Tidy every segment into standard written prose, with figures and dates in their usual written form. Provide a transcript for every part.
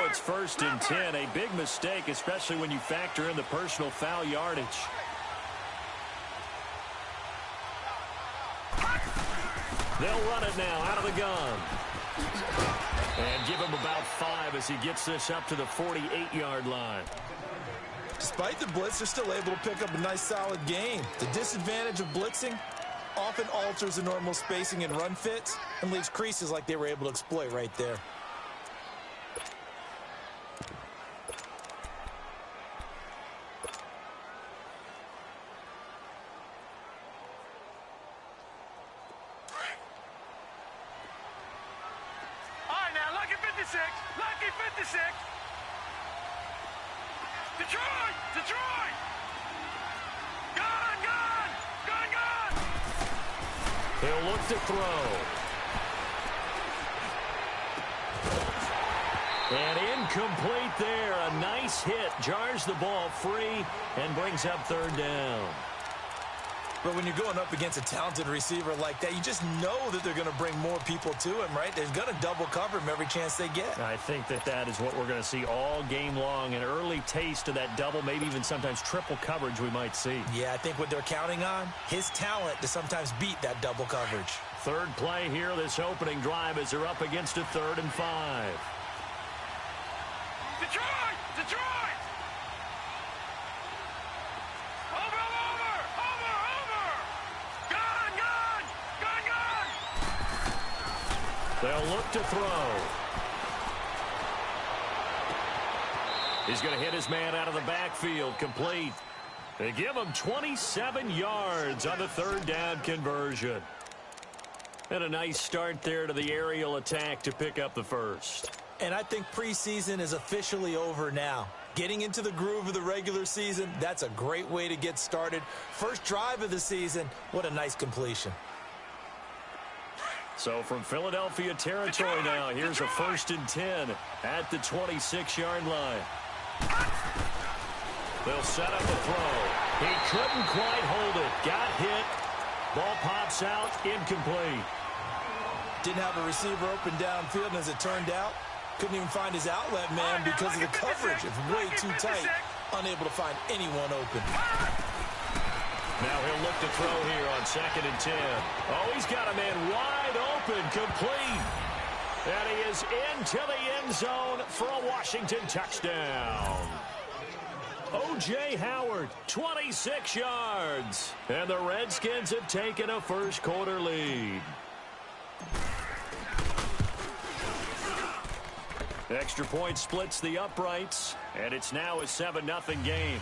now it's 1st and 10. A big mistake, especially when you factor in the personal foul yardage. They'll run it now out of the gun. And give him about 5 as he gets this up to the 48-yard line. Despite the blitz, they're still able to pick up a nice, solid gain. The disadvantage of blitzing often alters the normal spacing and run fits and leaves creases like they were able to exploit right there. Lucky 56. Detroit. Gun. He'll look to throw. And incomplete there. A nice hit. Jars the ball free and brings up 3rd down. But when you're going up against a talented receiver like that, you just know that they're going to bring more people to him, right? They're going to double cover him every chance they get. I think that is what we're going to see all game long. An early taste of that double, maybe even sometimes triple coverage we might see. Yeah, I think what they're counting on, his talent to sometimes beat that double coverage. 3rd play here, this opening drive, as they're up against a 3rd and 5. Detroit! They'll look to throw. He's going to hit his man out of the backfield. Complete. They give him 27 yards on the 3rd down conversion. And a nice start there to the aerial attack to pick up the 1st. And I think preseason is officially over now. Getting into the groove of the regular season, that's a great way to get started. First drive of the season, what a nice completion. So from Philadelphia territory now, here's a 1st and 10 at the 26-yard line. They'll set up a throw. He couldn't quite hold it. Got hit. Ball pops out. Incomplete. Didn't have a receiver open downfield, and as it turned out, couldn't even find his outlet man because of the coverage. It's way too tight. Unable to find anyone open. Now he'll look to throw here on 2nd and 10. Oh, he's got a man wide open, complete. And he is into the end zone for a Washington touchdown. O.J. Howard, 26 yards. And the Redskins have taken a 1st quarter lead. Extra point splits the uprights, and it's now a 7-0 game.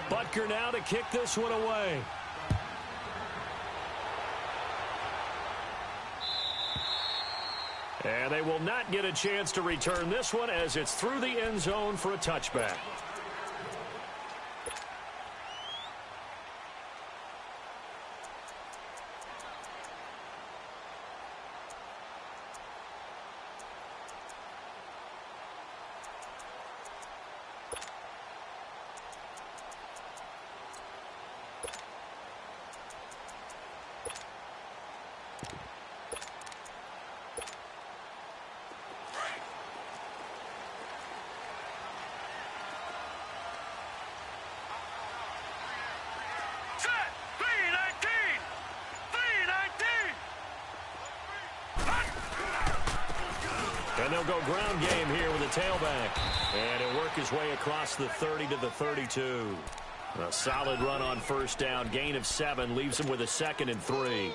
Butker now to kick this one away. And they will not get a chance to return this one as it's through the end zone for a touchback. And they'll go ground game here with a tailback. And he'll work his way across the 30 to the 32. A solid run on 1st down. Gain of 7 leaves him with a 2nd and 3.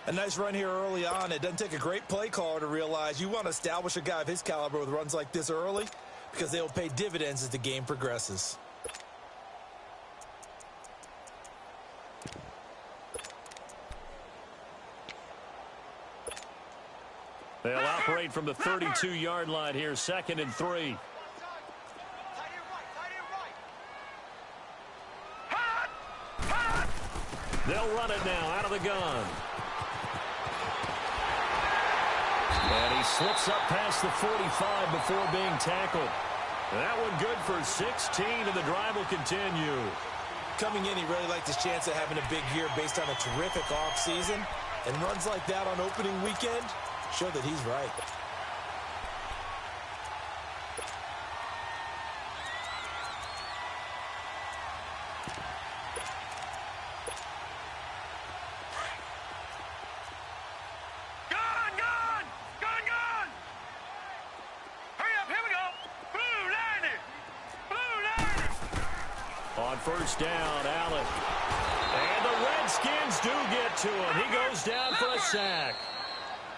A nice run here early on. It doesn't take a great play caller to realize you want to establish a guy of his caliber with runs like this early because they will pay dividends as the game progresses. They'll operate from the 32-yard line here, 2nd and 3. They'll run it now out of the gun. And he slips up past the 45 before being tackled. That one good for 16, and the drive will continue. Coming in, he really liked his chance of having a big year based on a terrific offseason. And runs like that on opening weekend show that he's right. First down, Allen. And the Redskins do get to him. He goes down for a sack.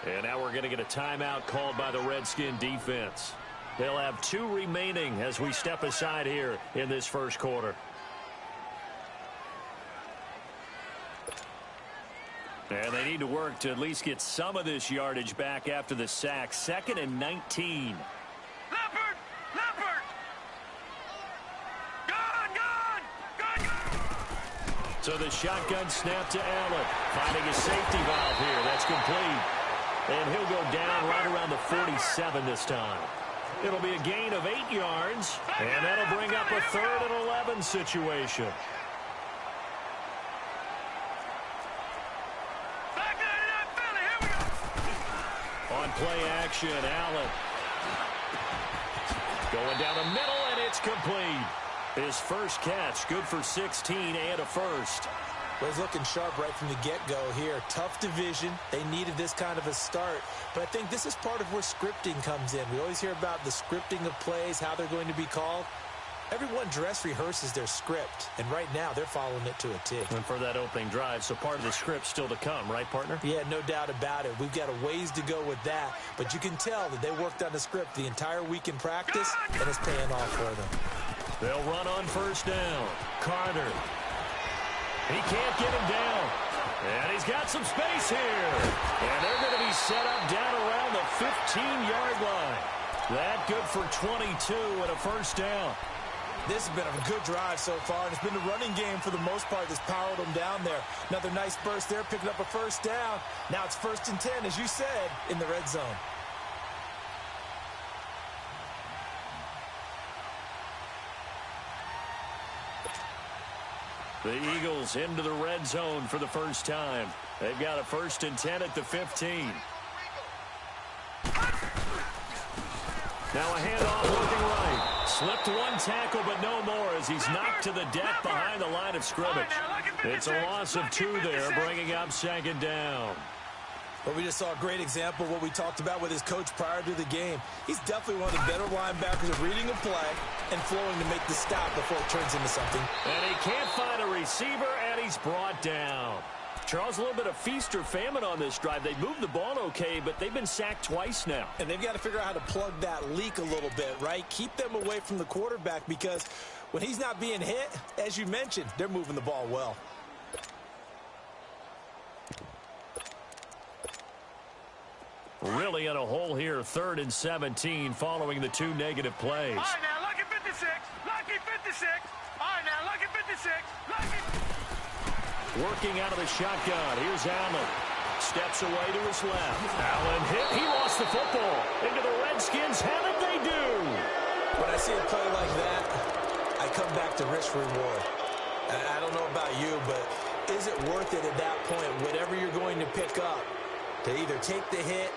And now we're going to get a timeout called by the Redskin defense. They'll have 2 remaining as we step aside here in this first quarter. And they need to work to at least get some of this yardage back after the sack. 2nd and 19. So the shotgun snap to Allen. Finding a safety valve here. That's complete. And he'll go down right around the 47 this time. It'll be a gain of 8 yards. And that'll bring up a 3rd and 11 situation. On play action, Allen. Going down the middle, and it's complete. His first catch, good for 16 and a first. Well, he's looking sharp right from the get-go here. Tough division. They needed this kind of a start. But I think this is part of where scripting comes in. We always hear about the scripting of plays, how they're going to be called. Everyone dress rehearses their script, and right now they're following it to a T. And for that opening drive, so part of the script still to come, right, partner? Yeah, no doubt about it. We've got a ways to go with that, but you can tell that they worked on the script the entire week in practice, and it's paying off for them. They'll run on first down. Carter. He can't get him down. And he's got some space here. And they're going to be set up down around the 15-yard line. That good for 22 and a first down. This has been a good drive so far, and it's been the running game for the most part that's powered them down there. Another nice burst there, picking up a first down. Now it's 1st and 10, as you said, in the red zone. The Eagles into the red zone for the first time. They've got a 1st and 10 at the 15. Now a handoff looking right. Slipped one tackle, but no more as he's knocked to the deck behind the line of scrimmage. It's a loss of 2 there, bringing up 2nd down. But we just saw a great example of what we talked about with his coach prior to the game. He's definitely one of the better linebackers of reading a play and flowing to make the stop before it turns into something. And he can't find a receiver, and he's brought down. Charles, a little bit of feast or famine on this drive. They moved the ball okay, but they've been sacked twice now. And they've got to figure out how to plug that leak a little bit, right? Keep them away from the quarterback because when he's not being hit, as you mentioned, they're moving the ball well. Really in a hole here, 3rd and 17 following the 2 negative plays. All right, now, lucky 56. Lucky 56. All right, now, lucky 56. Lucky. Working out of the shotgun. Here's Allen. Steps away to his left. Allen hit. He lost the football. Into the Redskins. How did they do? When I see a play like that, I come back to risk reward. And I don't know about you, but is it worth it at that point, whatever you're going to pick up, to either take the hit,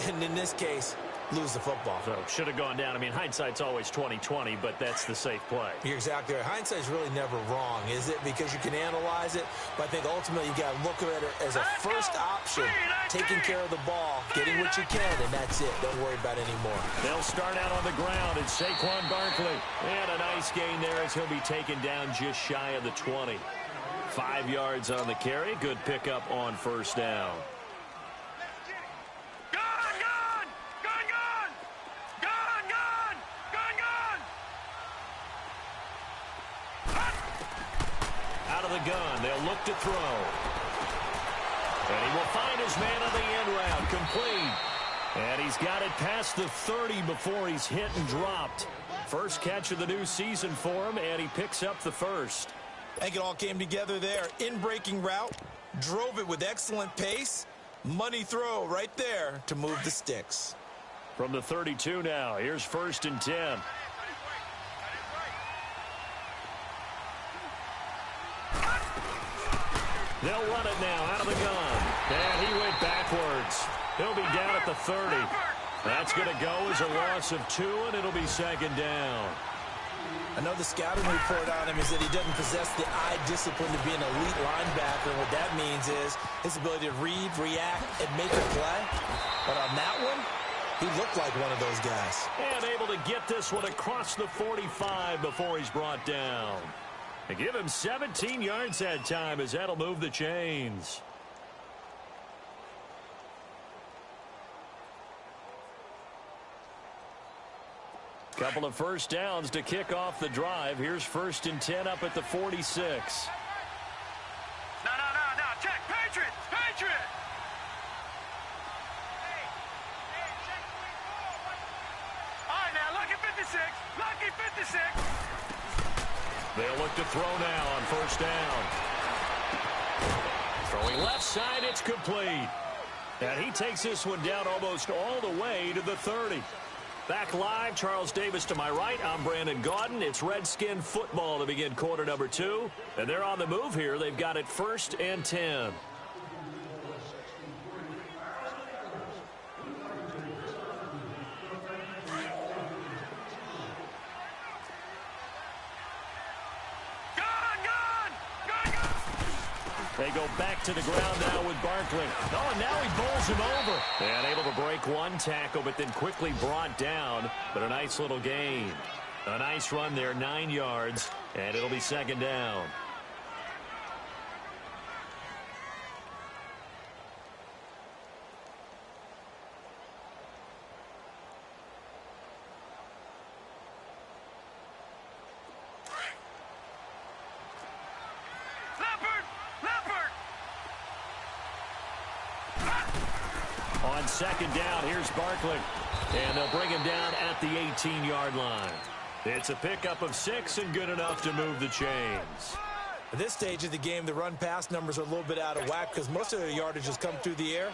and in this case, lose the football? So should have gone down. I mean, hindsight's always 20/20, but that's the safe play. You're exactly right. Hindsight's really never wrong, is it? Because you can analyze it, but I think ultimately you got to look at it as a first option, taking care of the ball, getting what you can, and that's it. Don't worry about it anymore. They'll start out on the ground. It's Saquon Barkley. And a nice gain there as he'll be taken down just shy of the 20. 5 yards on the carry. Good pickup on first down. Gun. They'll look to throw. And he will find his man on the end round. Complete. And he's got it past the 30 before he's hit and dropped. First catch of the new season for him, and he picks up the first. I think it all came together there. In-breaking route. Drove it with excellent pace. Money throw right there to move the sticks. From the 32 now. Here's 1st and 10. They'll run it now out of the gun. the 30. That's going to go as a loss of 2, and it'll be second down. I know the scouting report on him is that he doesn't possess the eye discipline to be an elite linebacker. And what that means is his ability to read, react, and make a play. But on that one, he looked like one of those guys. And able to get this one across the 45 before he's brought down. They give him 17 yards that time as that'll move the chains. Couple of first downs to kick off the drive. Here's 1st and 10 up at the 46. No. Check. Patriot. All right, now, lucky 56. Lucky 56. They'll look to throw now on 1st down. Throwing left side, it's complete. And he takes this one down almost all the way to the 30. Back live, Charles Davis to my right. I'm Brandon Gaudin. It's Redskin football to begin quarter number 2. And they're on the move here. They've got it 1st and 10. They go back to the ground now with Barkley. Oh, and now he bowls him over. And able to break one tackle, but then quickly brought down. But a nice little gain. A nice run there, 9 yards, and it'll be second down. On second down, here's Barkley. And they'll bring him down at the 18-yard line. It's a pickup of 6 and good enough to move the chains. At this stage of the game, the run-pass numbers are a little bit out of whack because most of their yardage has come through the air.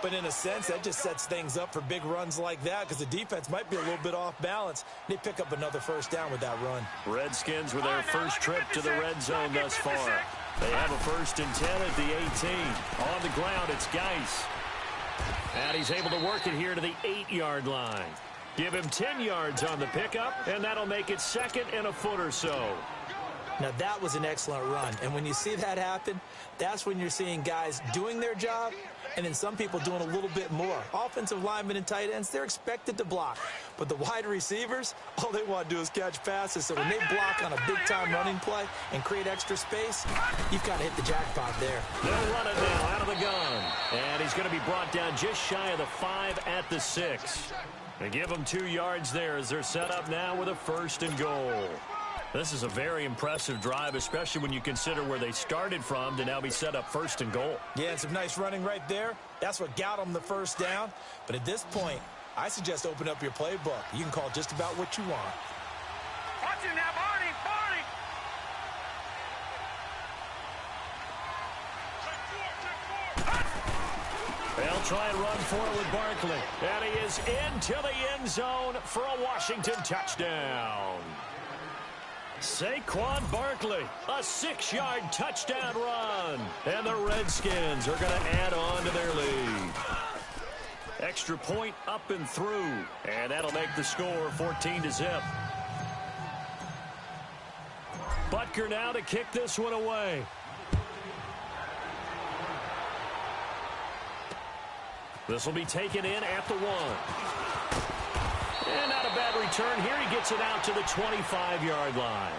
But in a sense, that just sets things up for big runs like that because the defense might be a little bit off balance. They pick up another first down with that run. Redskins with their first trip to the red zone thus far. They have a 1st and 10 at the 18. On the ground, it's Geis. And he's able to work it here to the 8-yard line. Give him 10 yards on the pickup, and that'll make it 2nd and a foot or so. Now, that was an excellent run. And when you see that happen, that's when you're seeing guys doing their job and then some people doing a little bit more. Offensive linemen and tight ends, they're expected to block. But the wide receivers, all they want to do is catch passes. So when they block on a big-time running play and create extra space, you've got to hit the jackpot there. They'll run it now out of the gun. And he's going to be brought down just shy of the 5 at the 6. They give him 2 yards there as they're set up now with a 1st and goal. This is a very impressive drive, especially when you consider where they started from to now be set up 1st and goal. Yeah, and some nice running right there. That's what got them the first down. But at this point, I suggest open up your playbook. You can call just about what you want. Watch him now, Barney! They'll try and run for it with Barkley. And he is into the end zone for a Washington touchdown. Saquon Barkley, a 6-yard touchdown run. And the Redskins are going to add on to their lead. Extra point up and through. And that'll make the score 14-0. Butker now to kick this one away. This will be taken in at the 1. And not a bad return here. He gets it out to the 25-yard line.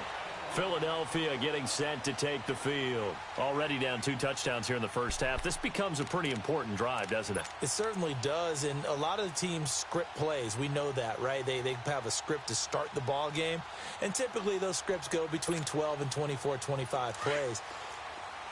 Philadelphia getting set to take the field. Already down 2 touchdowns here in the first half. This becomes a pretty important drive, doesn't it? It certainly does, and a lot of the teams script plays. We know that, right? They have a script to start the ball game, and typically those scripts go between 12 and 24, 25 plays.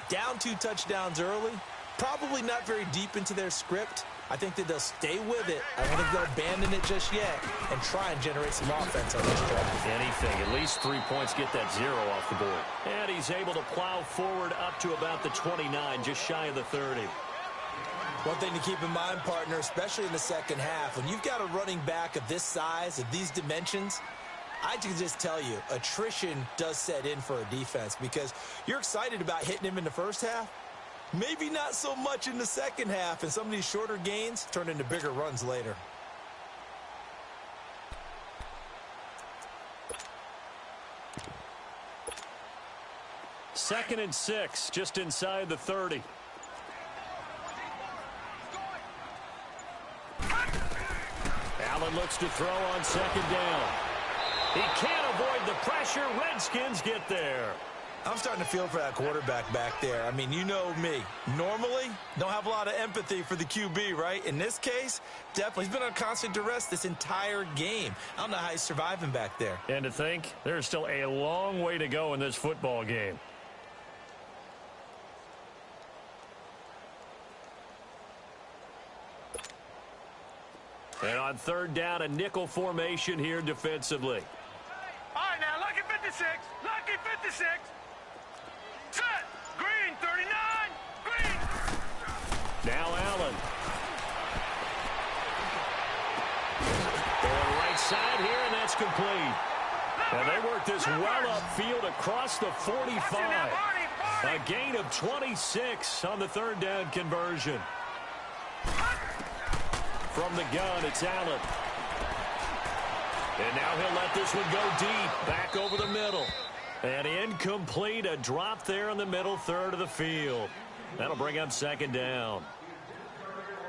Down 2 touchdowns early, probably not very deep into their script. I think that they'll stay with it. I don't think they'll abandon it just yet and try and generate some offense on this drive. Anything. At least 3 points, get that 0 off the board. And he's able to plow forward up to about the 29, just shy of the 30. One thing to keep in mind, partner, especially in the second half, when you've got a running back of this size, of these dimensions, I can just tell you, attrition does set in for a defense because you're excited about hitting him in the first half. Maybe not so much in the second half, and some of these shorter gains turn into bigger runs later. Second and 6, just inside the 30. Allen looks to throw on second down. He can't avoid the pressure. Redskins get there. I'm starting to feel for that quarterback back there. I mean, you know me. Normally, don't have a lot of empathy for the QB, right? In this case, definitely. He's been on constant duress this entire game. I don't know how he's surviving back there. And to think, there's still a long way to go in this football game. And on third down, a nickel formation here defensively. All right, now, lucky 56. Lucky 56. Set. Green, 39. Green. Now Allen. Going right side here, and that's complete. And they work this well upfield across the 45. A gain of 26 on the third down conversion. From the gun, it's Allen. And now he'll let this one go deep, back over the middle. And incomplete, a drop there in the middle third of the field. That'll bring up second down.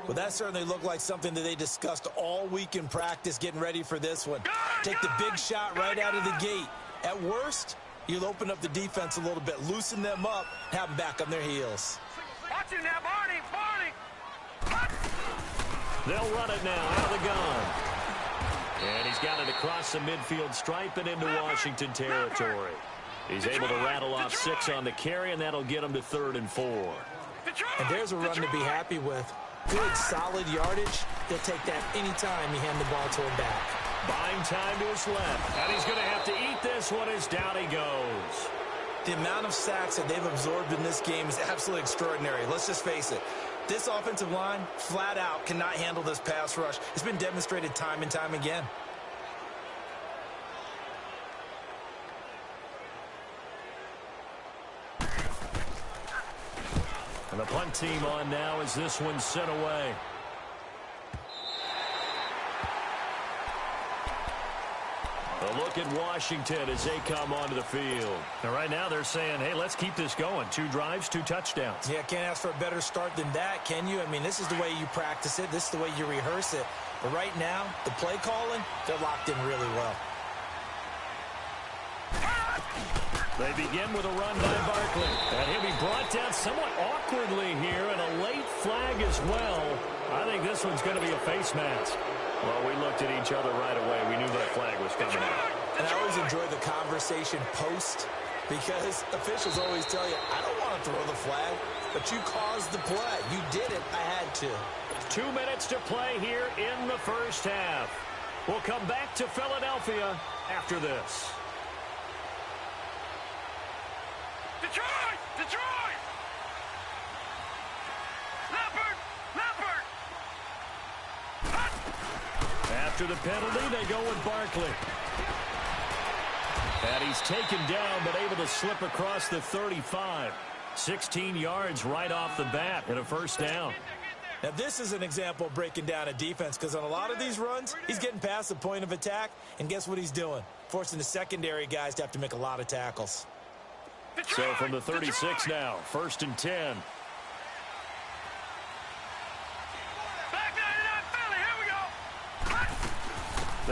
Well, that certainly looked like something that they discussed all week in practice getting ready for this one. Take the big shot right out of the gate. At worst, you'll open up the defense a little bit, loosen them up, have them back on their heels. Watch it now, Barney. They'll run it now out of the gun. And he's got it across the midfield stripe and into Washington territory. He's able to rattle off 6 on the carry, and that'll get him to 3rd and 4. And there's a run to be happy with. Good, solid yardage. He'll take that anytime you hand the ball to him back. Buying time to his left. And he's going to have to eat this one as down he goes. The amount of sacks that they've absorbed in this game is absolutely extraordinary. Let's just face it. This offensive line, flat out, cannot handle this pass rush. It's been demonstrated time and time again. And the punt team on now as this one's sent away. A look at Washington as they come onto the field. And right now they're saying, hey, let's keep this going. 2 drives, 2 touchdowns. Yeah, can't ask for a better start than that, can you? I mean, this is the way you practice it. This is the way you rehearse it. But right now, the play calling, they're locked in really well. They begin with a run by Barkley. And he'll be brought down somewhat awkwardly here, and a late flag as well. I think this one's going to be a face mask. Well, we looked at each other right away. We knew that flag was coming out. And I always enjoy the conversation post, because officials always tell you, I don't want to throw the flag, but you caused the play. You did it. I had to. 2 minutes to play here in the first half. We'll come back to Philadelphia after this. Detroit! Detroit! Leopard! Leopard! After the penalty, they go with Barkley. And he's taken down, but able to slip across the 35. 16 yards right off the bat and a first down. Now, this is an example of breaking down a defense, because on a lot of these runs, he's getting past the point of attack, and guess what he's doing? Forcing the secondary guys to have to make a lot of tackles. So from the 36 now, 1st and 10. Back 99 Philly, here we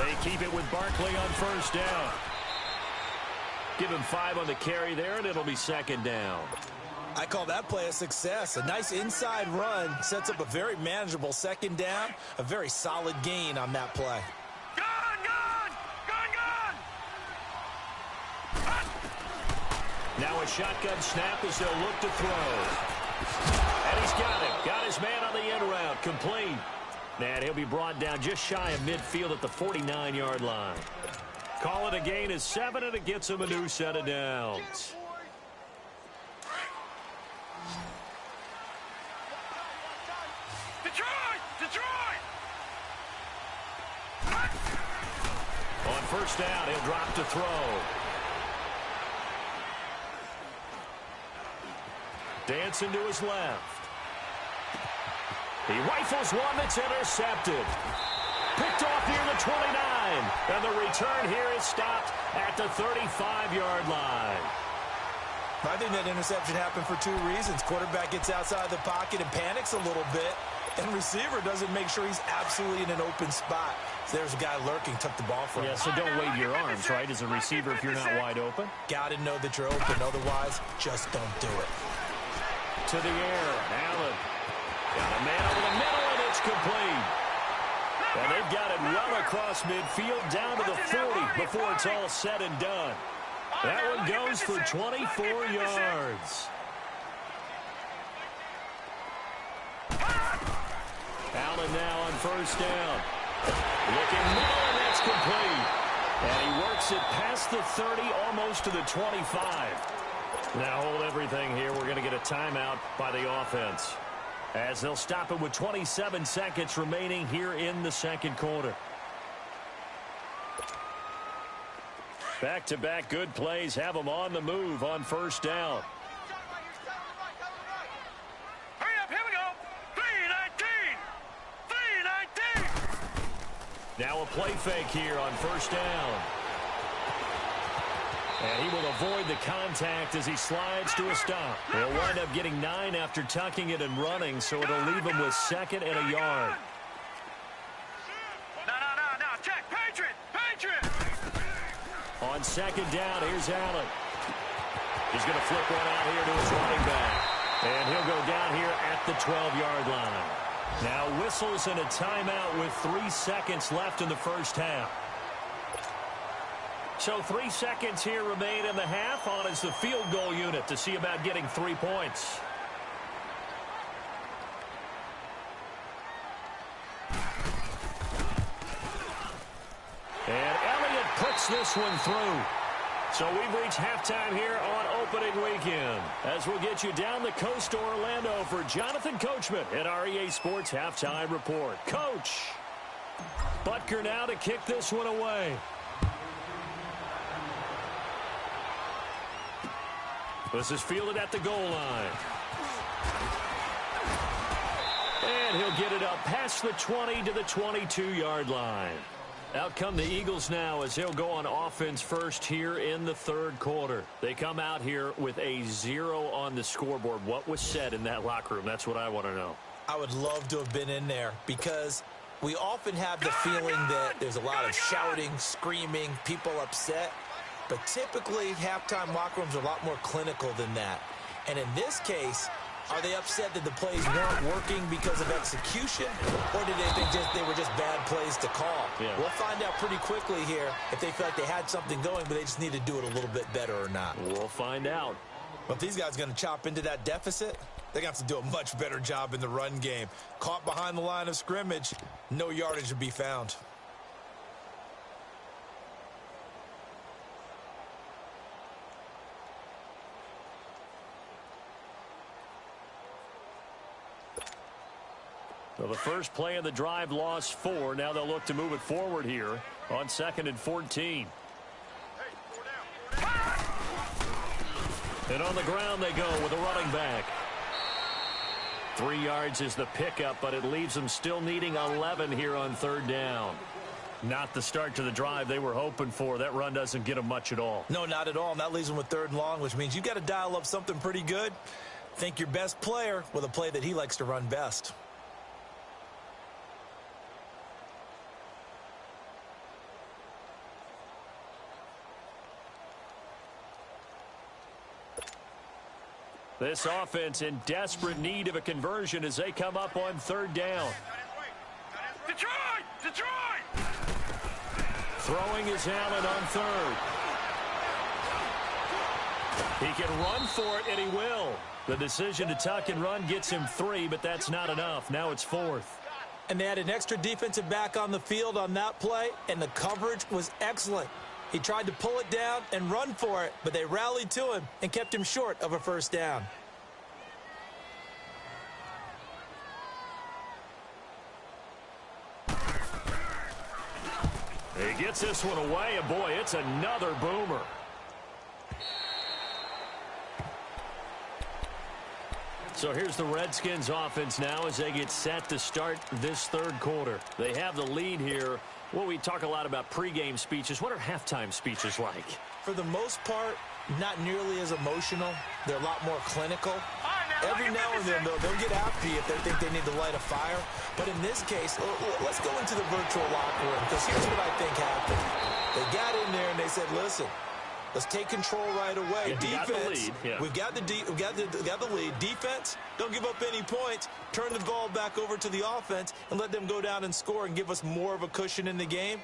go! They keep it with Barkley on first down. Give him 5 on the carry there, and it'll be second down. I call that play a success. A nice inside run sets up a very manageable second down, a very solid gain on that play. Gun! Gun! Gun! Gun! Now a shotgun snap as they'll look to throw. And he's got it. Got his man on the end route. Complete. And he'll be brought down just shy of midfield at the 49-yard line. Call it a gain of 7, and it gets him a new set of downs. Detroit! Detroit! On first down, he'll drop to throw. Dancing to his left. He rifles one that's intercepted. Picked off near the 29. And the return here is stopped at the 35-yard line. I think that interception happened for two reasons. Quarterback gets outside the pocket and panics a little bit, and receiver doesn't make sure he's absolutely in an open spot. So there's a guy lurking, took the ball from him. Yeah, so don't wave your arms, right, as a receiver if you're not wide open. Got to know that you're open. Otherwise, just don't do it. To the air, Allen. Got a man over the middle, and it's complete. And they've got it well across midfield down to the 40 before it's all said and done. That one goes for 24 yards. Allen now on first down. Looking middle, and that's complete. And he works it past the 30, almost to the 25. Now hold everything here. We're going to get a timeout by the offense, as they'll stop it with 27 seconds remaining here in the second quarter. Back-to-back good plays have them on the move on first down. Hurry up, here we go. 3-19. 3-19. Now a play fake here on first down. And he will avoid the contact as he slides to a stop. He'll wind up getting 9 after tucking it and running, so it'll leave him with second and a yard. No. Check. Patriot. On second down, here's Allen. He's going to flip one out here to his running back. And he'll go down here at the 12-yard line. Now whistles and a timeout with 3 seconds left in the first half. So 3 seconds here remain in the half. On is the field goal unit to see about getting 3 points. And Elliott puts this one through. So we've reached halftime here on opening weekend, as we'll get you down the coast to Orlando for Jonathan Coachman at our EA Sports Halftime Report. Coach, Butker now to kick this one away. This is fielded at the goal line. And he'll get it up past the 20 to the 22-yard line. Out come the Eagles now as they'll go on offense first here in the third quarter. They come out here with a 0 on the scoreboard. What was said in that locker room? That's what I want to know. I would love to have been in there, because we often have the feeling that there's a lot of shouting, screaming, people upset. But typically, halftime locker rooms are a lot more clinical than that. And in this case, are they upset that the plays weren't working because of execution, or did they think they were just bad plays to call? Yeah. We'll find out pretty quickly here if they feel like they had something going, but they just need to do it a little bit better or not. We'll find out. But if these guys are going to chop into that deficit, they're going to have to do a much better job in the run game. Caught behind the line of scrimmage, no yardage to be found. So the first play of the drive lost 4. Now they'll look to move it forward here on 2nd and 14. And on the ground they go with a running back. 3 yards is the pickup, but it leaves them still needing 11 here on third down. Not the start to the drive they were hoping for. That run doesn't get them much at all. No, not at all. And that leaves them with 3rd and long, which means you've got to dial up something pretty good. Think your best player with a play that he likes to run best. This offense in desperate need of a conversion as they come up on 3rd down. Detroit! Throwing is Allen on 3rd. He can run for it, and he will. The decision to tuck and run gets him 3, but that's not enough. Now it's 4th. And they had an extra defensive back on the field on that play, and the coverage was excellent. He tried to pull it down and run for it, but they rallied to him and kept him short of a first down. He gets this one away, and boy, it's another boomer. So here's the Redskins offense now as they get set to start this third quarter. They have the lead here. Well, we talk a lot about pregame speeches. What are halftime speeches like? For the most part, not nearly as emotional. They're a lot more clinical. Every now and then, though, they'll get after you if they think they need to light a fire. But in this case, let's go into the virtual locker room, because here's what I think happened. They got in there and they said, listen, let's take control right away. Yeah, defense, we've got the lead. Defense, don't give up any points. Turn the ball back over to the offense and let them go down and score and give us more of a cushion in the game.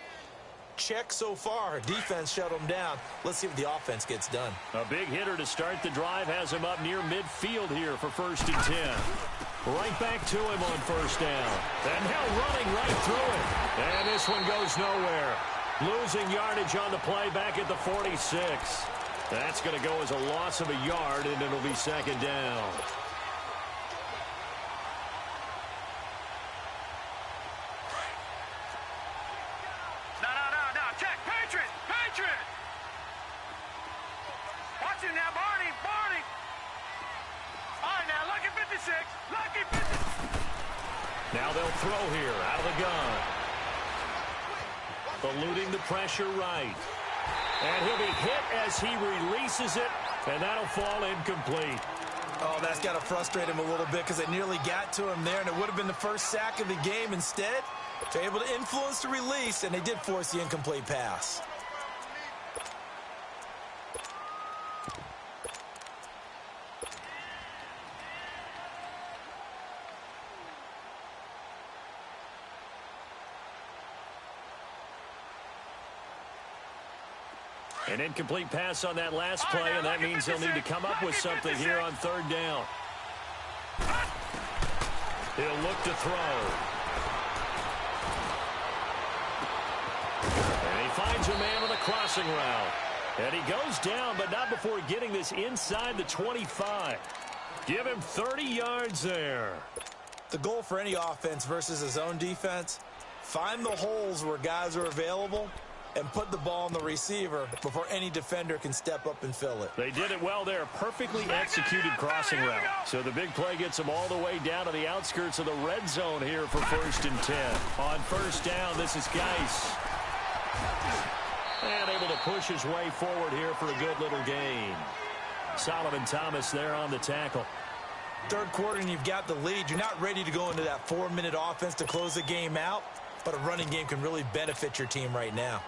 Check so far. Defense shut them down. Let's see if the offense gets done. A big hitter to start the drive has him up near midfield here for 1st and 10. Right back to him on 1st down. And now running right through it. And this one goes nowhere. Losing yardage on the play back at the 46. That's going to go as a loss of a yard, and it'll be 2nd down. Watch it now, Barney. All right, now, lucky 56. Lucky 56. Now they'll throw here out of the gun. Eluding the pressure right. And he'll be hit as he releases it, and that'll fall incomplete. Oh, that's got to frustrate him a little bit because they nearly got to him there, and it would have been the first sack of the game. Instead, they're able to influence the release, and they did force the incomplete pass. An incomplete pass on that last play, and that means they'll need to come up with something here on 3rd down. He'll look to throw. And he finds a man on the crossing route. And he goes down, but not before getting this inside the 25. Give him 30 yards there. The goal for any offense versus his own defense, find the holes where guys are available and put the ball on the receiver before any defender can step up and fill it. They did it well there. Perfectly executed crossing route. So the big play gets him all the way down to the outskirts of the red zone here for 1st and 10. On 1st down, this is Geis. And able to push his way forward here for a good little gain. Solomon Thomas there on the tackle. 3rd quarter and you've got the lead. You're not ready to go into that 4-minute offense to close the game out, but a running game can really benefit your team right now.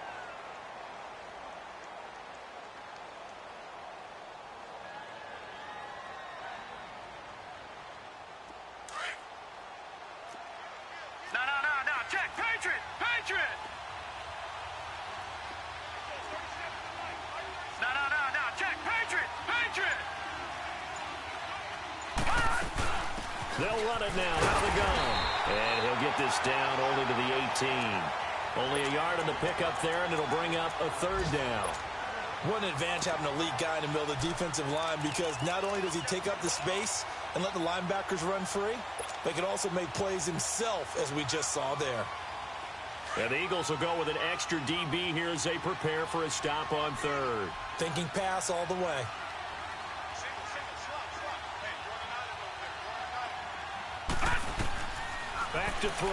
No. Check. Patriot. No. Check. Patriot. They'll run it now out of the gun. And he'll get this down only to the 18. Only a yard on the pickup there, and it'll bring up a 3rd down. What an advantage having an elite guy in the middle of the defensive line, because not only does he take up the space and let the linebackers run free, but he can also make plays himself, as we just saw there. And the Eagles will go with an extra DB here as they prepare for a stop on 3rd. Thinking pass all the way. Back to throw.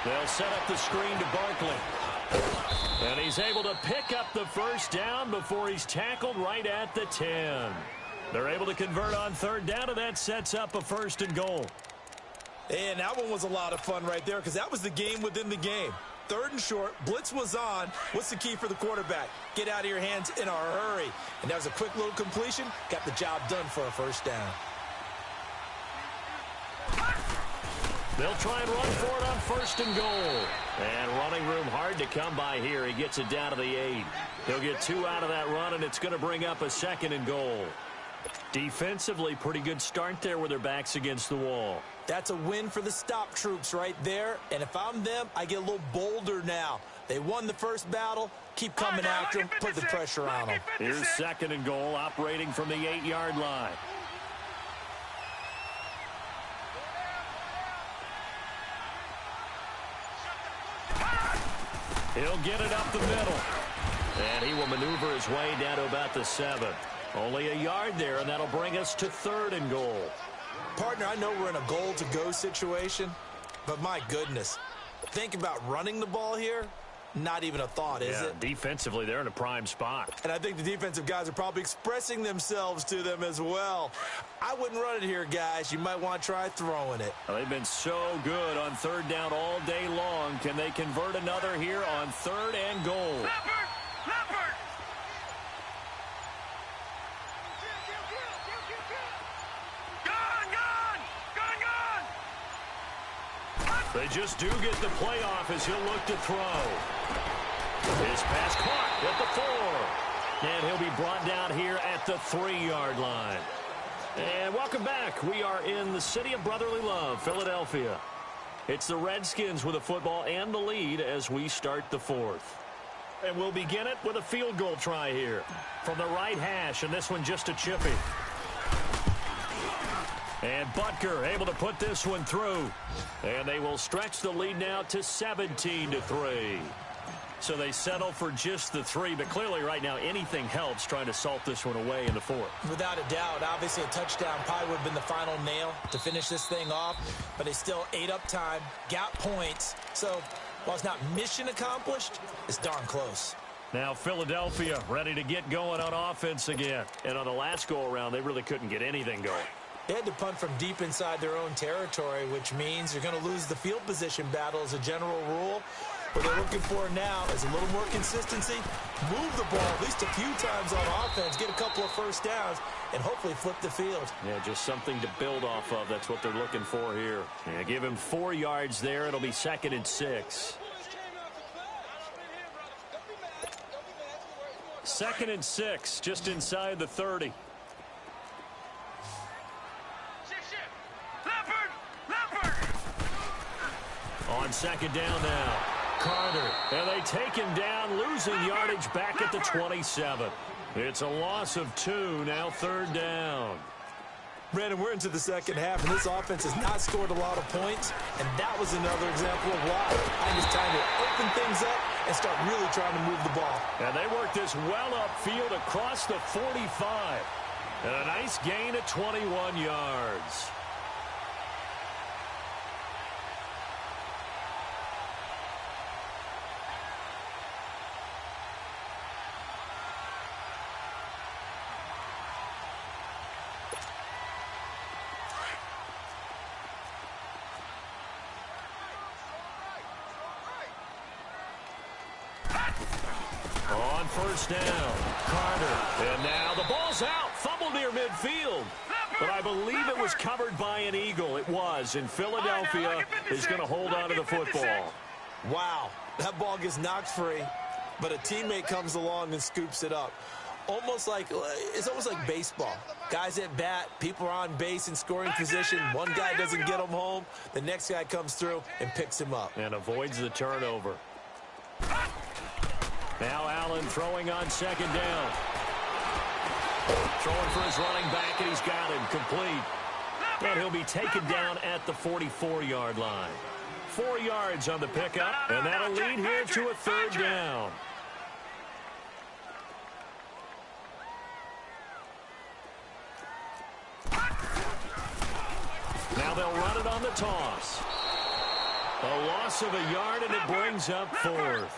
They'll set up the screen to Barkley. And he's able to pick up the 1st down before he's tackled right at the 10. They're able to convert on 3rd down, and that sets up a 1st and goal. And that one was a lot of fun right there, because that was the game within the game. 3rd and short, blitz was on. What's the key for the quarterback? Get out of your hands in a hurry. And that was a quick little completion. Got the job done for a 1st down. They'll try and run for it on 1st and goal. And running room hard to come by here. He gets it down to the 8. He'll get 2 out of that run, and it's going to bring up a 2nd and goal. Defensively, pretty good start there with their backs against the wall. That's a win for the stop troops right there. And if I'm them, I get a little bolder now. They won the first battle. Keep coming after them. Put the pressure on them. Here's 2nd and goal, operating from the 8-yard line. He'll get it up the middle. And he will maneuver his way down to about the 7. Only a yard there, and that'll bring us to 3rd and goal. Partner, I know we're in a goal-to-go situation, but my goodness, think about running the ball here. Not even a thought, is it? Defensively, they're in a prime spot. And I think the defensive guys are probably expressing themselves to them as well. I wouldn't run it here, guys. You might want to try throwing it. Well, they've been so good on 3rd down all day long. Can they convert another here on 3rd and goal? Leopard! Leopard! Gone! Gone! Gone! Gone! They just do get the playoff as he'll look to throw. His pass caught at the 4. And he'll be brought down here at the 3-yard line. And welcome back. We are in the city of brotherly love, Philadelphia. It's the Redskins with the football and the lead as we start the 4th. And we'll begin it with a field goal try here from the right hash, and this one just a chippy. And Butker able to put this one through. And they will stretch the lead now to 17-3. So they settle for just the 3, but clearly right now anything helps trying to salt this one away in the 4th. Without a doubt, obviously a touchdown probably would have been the final nail to finish this thing off, but they still ate up time, got points. So while it's not mission accomplished, it's darn close. Now Philadelphia ready to get going on offense again. And on the last go-around, they really couldn't get anything going. They had to punt from deep inside their own territory, which means you're going to lose the field position battle as a general rule. What they're looking for now is a little more consistency, move the ball at least a few times on offense, get a couple of first downs, and hopefully flip the field. Yeah, just something to build off of. That's what they're looking for here. Yeah, give him 4 yards there. It'll be 2nd and 6. 2nd and 6, just inside the 30. Leopard! Leopard! On 2nd down now. Carter, and they take him down, losing yardage back at the 27. It's a loss of 2, now 3rd down. Brandon, we're into the second half, and this offense has not scored a lot of points, and that was another example of why. I think it's time to open things up and start really trying to move the ball. And they work this well upfield across the 45. And a nice gain of 21 yards. On 1st down, Carter, and now the ball's out, fumbled near midfield. But I believe it was covered by an Eagle. It was, and Philadelphia is going to hold on to the football. Wow, that ball gets knocked free, but a teammate comes along and scoops it up. It's almost like baseball. Guys at bat, people are on base in scoring position. One guy doesn't get him home. The next guy comes through and picks him up. And avoids the turnover. Now Allen throwing on 2nd down. Throwing for his running back, and he's got him complete. And he'll be taken down at the 44-yard line. 4 yards on the pickup, and that'll lead here to a 3rd down. Now they'll run it on the toss. A loss of a yard, and it brings up 4th.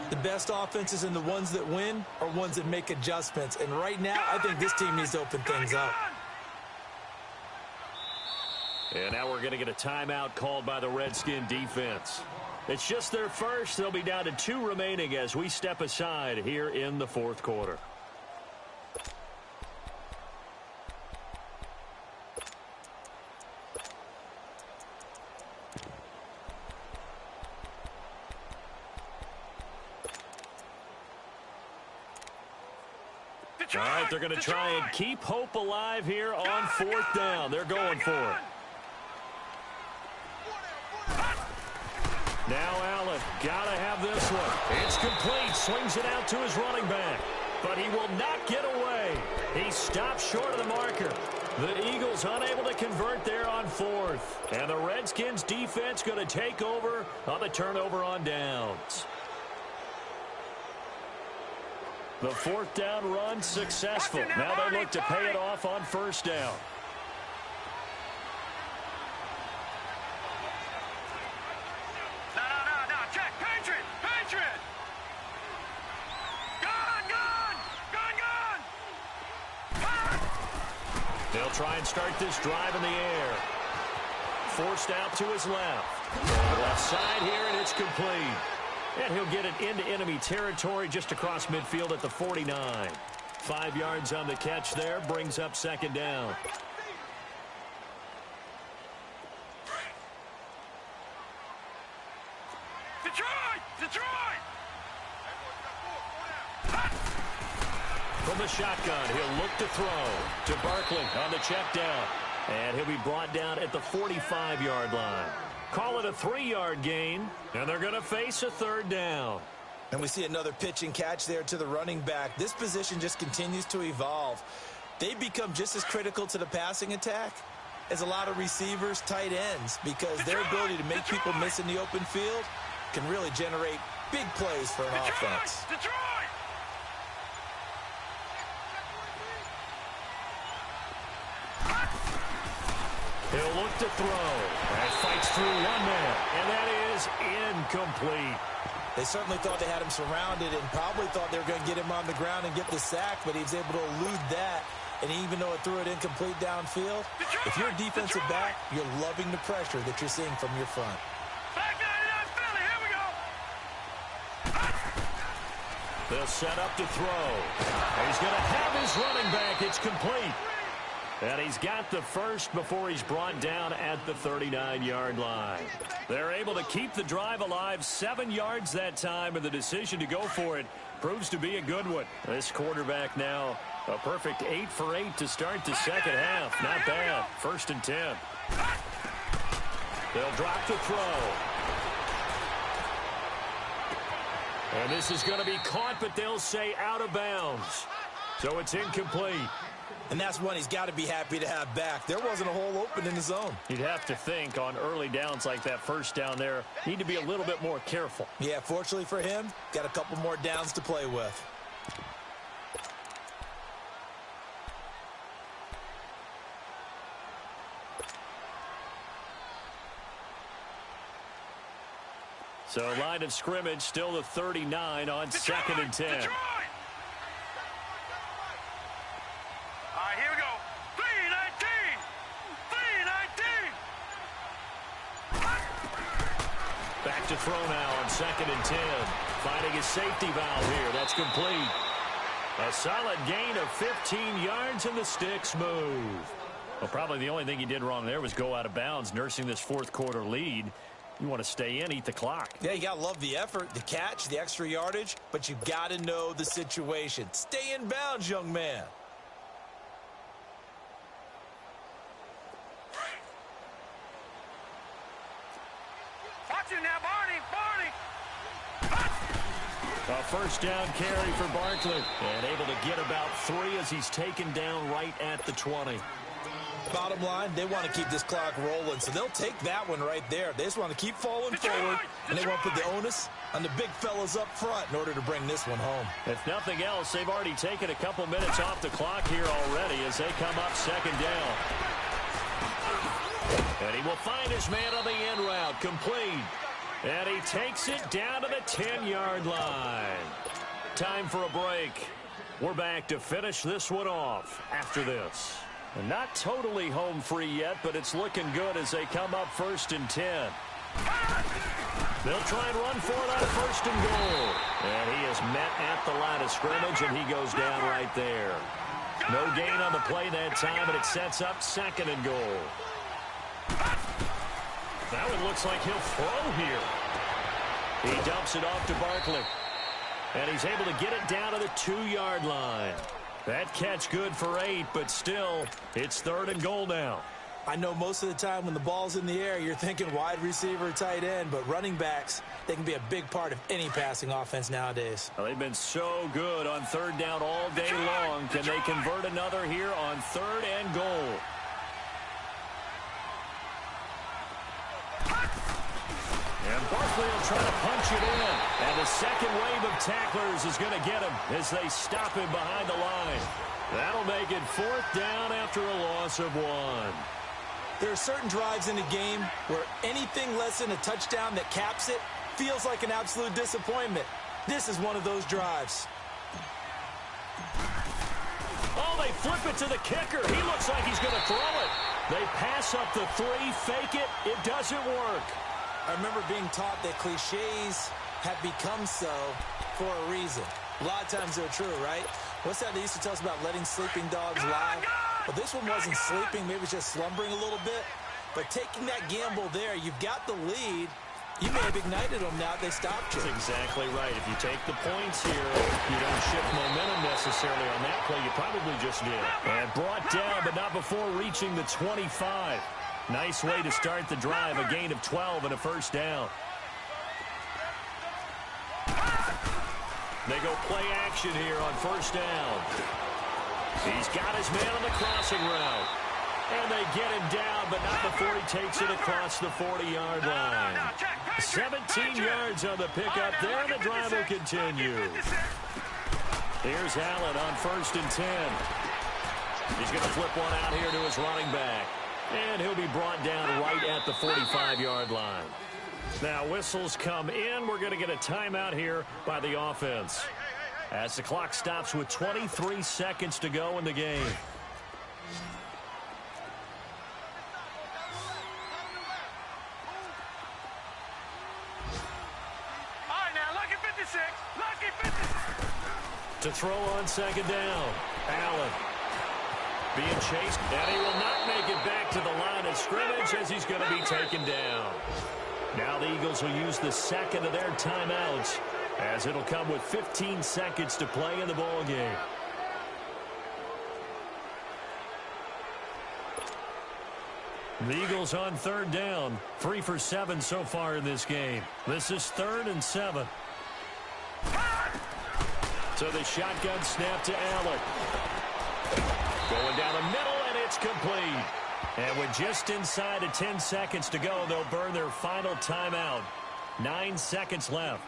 The best offenses and the ones that win are ones that make adjustments. And right now, I think this team needs to open things up. And now we're going to get a timeout called by the Redskin defense. It's just their first. They'll be down to 2 remaining as we step aside here in the 4th quarter. All right, they're going to try and keep hope alive here on 4th down. They're going for it. Now Allen, got to have this one. It's complete. Swings it out to his running back. But he will not get away. He stops short of the marker. The Eagles unable to convert there on 4th. And the Redskins defense going to take over on the turnover on downs. The fourth down run successful. Now they look to pay it off on first down. No. Check. Patriot. Gun. They'll try and start this drive in the air. Forced out to his left. Left side here, and it's complete. And he'll get it into enemy territory just across midfield at the 49. 5 yards on the catch there, brings up second down. Detroit! From the shotgun, he'll look to throw to Barkley on the check down. And he'll be brought down at the 45-yard line. Call it a 3-yard gain, and they're going to face a third down. And we see another pitch and catch there to the running back. This position just continues to evolve. They become just as critical to the passing attack as a lot of receivers, tight ends, because their ability to make people miss in the open field can really generate big plays for an offense. Detroit! He'll look to throw. And fights through one man. And that is incomplete. They certainly thought they had him surrounded and probably thought they were going to get him on the ground and get the sack, but he was able to elude that. And even though it threw it incomplete downfield, if you're a defensive back, you're loving the pressure that you're seeing from your front. Back 99 Philly, here we go. They'll set up to throw. And he's going to have his running back. It's complete. And he's got the first before he's brought down at the 39-yard line. They're able to keep the drive alive, 7 yards that time, and the decision to go for it proves to be a good one. This quarterback now, a perfect 8 for 8 to start the second half. Not bad. 1st and 10. They'll drop to throw. And this is going to be caught, but they'll say out of bounds. So it's incomplete. And that's one he's got to be happy to have back. There wasn't a hole open in the zone. You'd have to think on early downs like that first down there, need to be a little bit more careful. Yeah, fortunately for him, got a couple more downs to play with. So line of scrimmage still the 39 on 2nd and 10. Detroit! All right, here we go. 3-19. Back to throw now on 2nd and 10. Finding his safety valve here. That's complete. A solid gain of 15 yards, and the sticks move. Well, probably the only thing he did wrong there was go out of bounds, nursing this fourth quarter lead. You want to stay in, eat the clock. Yeah, you got to love the effort, the catch, the extra yardage, but you've got to know the situation. Stay in bounds, young man. Watch it now, Barney. A first down carry for Barkley. And able to get about 3 as he's taken down right at the 20. Bottom line, they want to keep this clock rolling, so they'll take that one right there. They just want to keep falling forward, and they want to put the onus on the big fellas up front in order to bring this one home. If nothing else, they've already taken a couple minutes off the clock here already as they come up 2nd down. And he will find his man on the end route, complete. And he takes it down to the 10-yard line. Time for a break. We're back to finish this one off after this. And not totally home free yet, but it's looking good as they come up 1st and 10. They'll try and run for it on 1st and goal. And he is met at the line of scrimmage, and he goes down right there. No gain on the play that time, and it sets up 2nd and goal. That one looks like he'll throw here. He dumps it off to Barkley. And he's able to get it down to the 2-yard line. That catch good for 8, but still, it's 3rd and goal now. I know most of the time when the ball's in the air, you're thinking wide receiver, tight end, but running backs, they can be a big part of any passing offense nowadays. Well, they've been so good on 3rd down all day long. Can they convert another here on 3rd and goal? And Barkley will trying to punch it in. And the second wave of tacklers is going to get him as they stop him behind the line. That'll make it 4th down after a loss of 1. There are certain drives in a game where anything less than a touchdown that caps it feels like an absolute disappointment. This is one of those drives. Oh, they flip it to the kicker. He looks like he's going to throw it. They pass up the 3, fake it. It doesn't work. I remember being taught that cliches have become so for a reason. A lot of times they're true, right? What's that they used to tell us about letting sleeping dogs lie? Well, this one wasn't sleeping. Maybe it's just slumbering a little bit. But taking that gamble there, you've got the lead. You may have ignited them now if they stopped you. That's exactly right. If you take the points here, you don't shift momentum necessarily on that play. You probably just did. And brought down, but not before reaching the 25. Nice way to start the drive. A gain of 12 and a 1st down. They go play action here on 1st down. He's got his man on the crossing route. And they get him down, but not before he takes it across the 40-yard line. 17 yards on the pickup there, and the drive will continue. Here's Allen on 1st and 10. He's going to flip one out here to his running back. And he'll be brought down right at the 45-yard line. Now, whistles come in. We're going to get a timeout here by the offense, as the clock stops with 23 seconds to go in the game. All right, now, lucky 56. Lucky 56. To throw on 2nd down. Allen being chased, and he will not make it back to the line of scrimmage as he's going to be taken down. Now the Eagles will use the 2nd of their timeouts, as it'll come with 15 seconds to play in the ball game. The Eagles on 3rd down, 3 for 7 so far in this game. This is 3rd and 7. So the shotgun snap to Allen. Going down the middle, and it's complete. And with just inside of 10 seconds to go, they'll burn their final timeout. 9 seconds left.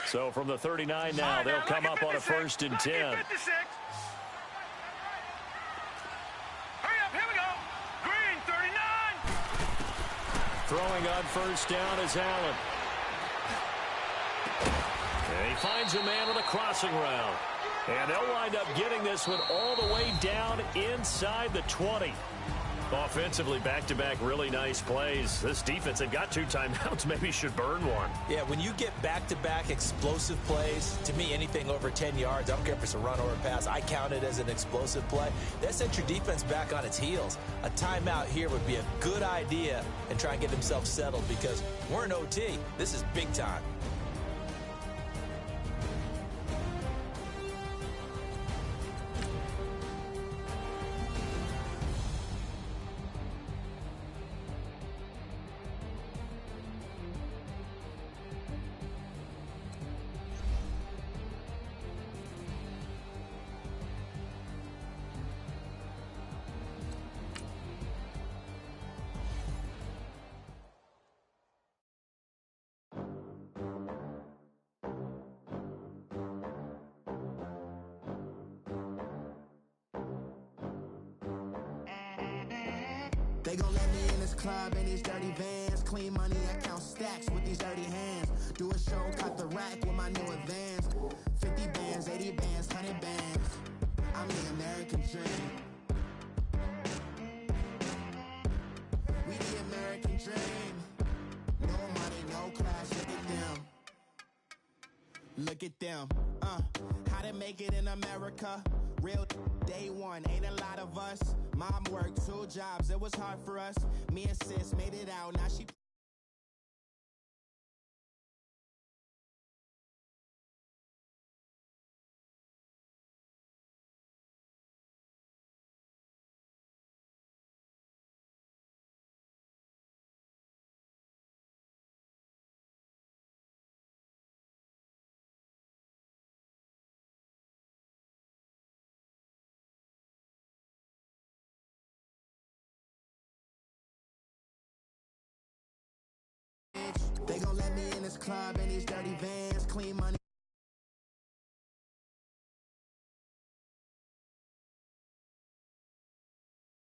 So from the 39 now, they'll come up on a 1st and 10. Hurry up, here we go. Green, 39. Throwing on 1st down is Allen. And he finds a man with a crossing route. And they'll wind up getting this one all the way down inside the 20. Offensively, back-to-back really nice plays. This defense, they've got 2 timeouts, maybe should burn one. Yeah, when you get back-to-back explosive plays, to me, anything over 10 yards, I don't care if it's a run or a pass, I count it as an explosive play. That sets your defense back on its heels. A timeout here would be a good idea and try and get themselves settled because we're in OT. This is big time. They gon' let me in this club in these dirty vans. Clean money, I count stacks with these dirty hands. Do a show, cut the rack with my new advance. 50 bands, 80 bands, 100 bands. I'm the American dream. We the American dream. No money, no class, look at them. Look at them, how to make it in America. Real day one, ain't a lot of us. Mom worked 2 jobs, it was hard for us. Me and sis made it out, now she They gon' let me in this club in these dirty vans, clean money.